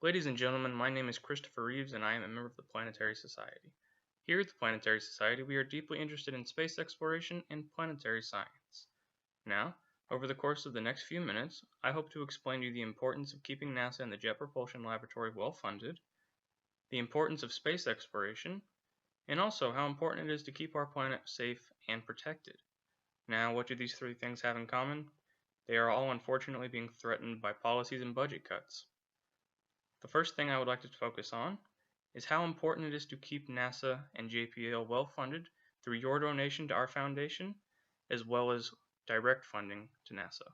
Ladies and gentlemen, my name is Christopher Reeves and I am a member of the Planetary Society. Here at the Planetary Society, we are deeply interested in space exploration and planetary science. Now, over the course of the next few minutes, I hope to explain to you the importance of keeping NASA and the Jet Propulsion Laboratory well funded, the importance of space exploration, and also how important it is to keep our planet safe and protected. Now, what do these three things have in common? They are all unfortunately being threatened by policies and budget cuts. The first thing I would like to focus on is how important it is to keep NASA and JPL well funded through your donation to our foundation, as well as direct funding to NASA.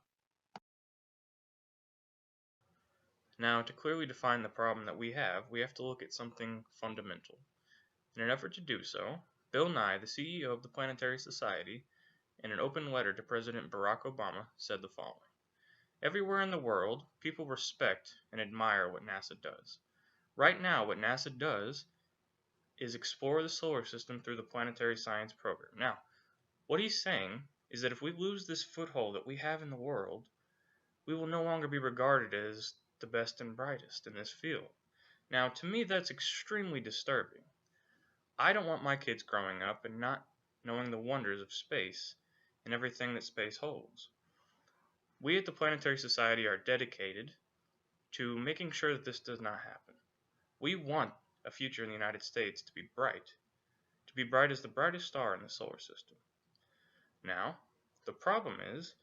Now, to clearly define the problem that we have to look at something fundamental. In an effort to do so, Bill Nye, the CEO of the Planetary Society, in an open letter to President Barack Obama, said the following: "Everywhere in the world, people respect and admire what NASA does. Right now, what NASA does is explore the solar system through the Planetary Science Program." Now, what he's saying is that if we lose this foothold that we have in the world, we will no longer be regarded as the best and brightest in this field. Now, to me, that's extremely disturbing. I don't want my kids growing up and not knowing the wonders of space and everything that space holds. We at the Planetary Society are dedicated to making sure that this does not happen. We want a future in the United States to be bright as the brightest star in the solar system. Now, the problem is,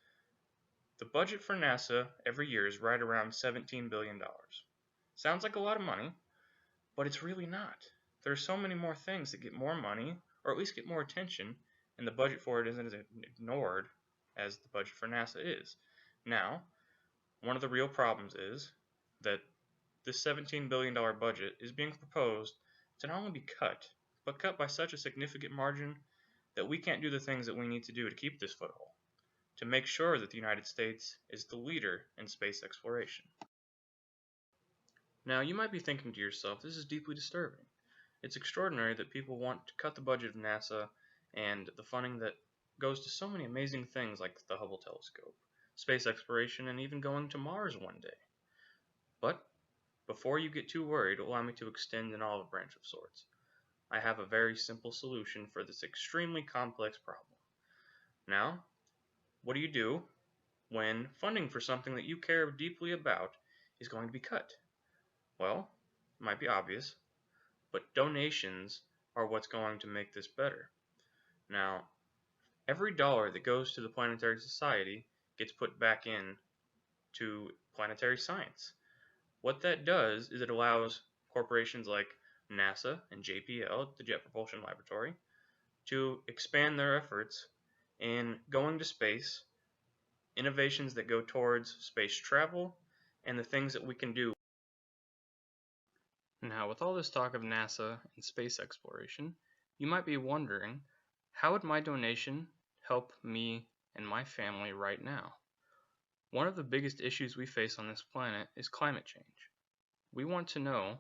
the budget for NASA every year is right around $17 billion. Sounds like a lot of money, but it's really not. There are so many more things that get more money, or at least get more attention, and the budget for it isn't as ignored as the budget for NASA is. Now, one of the real problems is that this $17 billion budget is being proposed to not only be cut, but cut by such a significant margin that we can't do the things that we need to do to keep this foothold, to make sure that the United States is the leader in space exploration. Now, you might be thinking to yourself, this is deeply disturbing. It's extraordinary that people want to cut the budget of NASA and the funding that goes to so many amazing things like the Hubble telescope, space exploration, and even going to Mars one day. But before you get too worried, allow me to extend an olive branch of sorts. I have a very simple solution for this extremely complex problem. Now, what do you do when funding for something that you care deeply about is going to be cut? Well, it might be obvious, but donations are what's going to make this better. Now, every dollar that goes to the Planetary Society gets put back in to planetary science. What that does is it allows corporations like NASA and JPL, the Jet Propulsion Laboratory, to expand their efforts in going to space, innovations that go towards space travel, and the things that we can do. Now, with all this talk of NASA and space exploration, you might be wondering, how would my donation help me and my family right now? One of the biggest issues we face on this planet is climate change. We want to know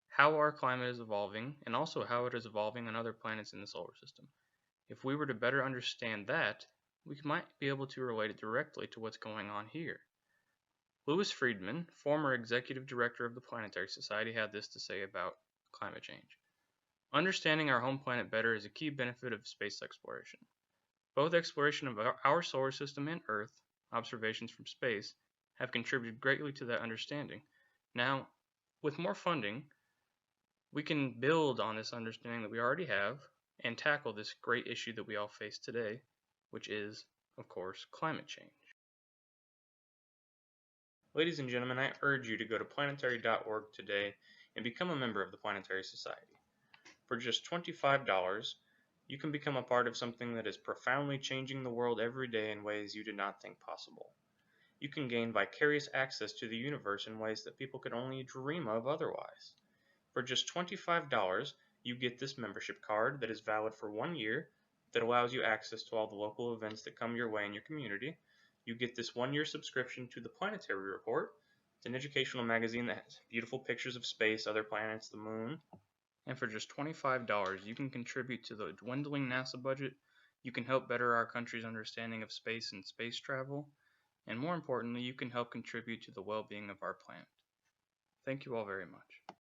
how our climate is evolving, and also how it is evolving on other planets in the solar system. If we were to better understand that, we might be able to relate it directly to what's going on here. Louis Friedman, former executive director of the Planetary Society, had this to say about climate change. "Understanding our home planet better is a key benefit of space exploration. Both exploration of our solar system and Earth, observations from space, have contributed greatly to that understanding. Now, with more funding, we can build on this understanding that we already have and tackle this great issue that we all face today, which is, of course, climate change." Ladies and gentlemen, I urge you to go to planetary.org today and become a member of the Planetary Society. For just $25, you can become a part of something that is profoundly changing the world every day in ways you did not think possible. You can gain vicarious access to the universe in ways that people could only dream of otherwise. For just $25, you get this membership card that is valid for 1 year, that allows you access to all the local events that come your way in your community. You get this 1-year subscription to the Planetary Report. It's an educational magazine that has beautiful pictures of space, other planets, the moon. And for just $25, you can contribute to the dwindling NASA budget, you can help better our country's understanding of space and space travel, and more importantly, you can help contribute to the well-being of our planet. Thank you all very much.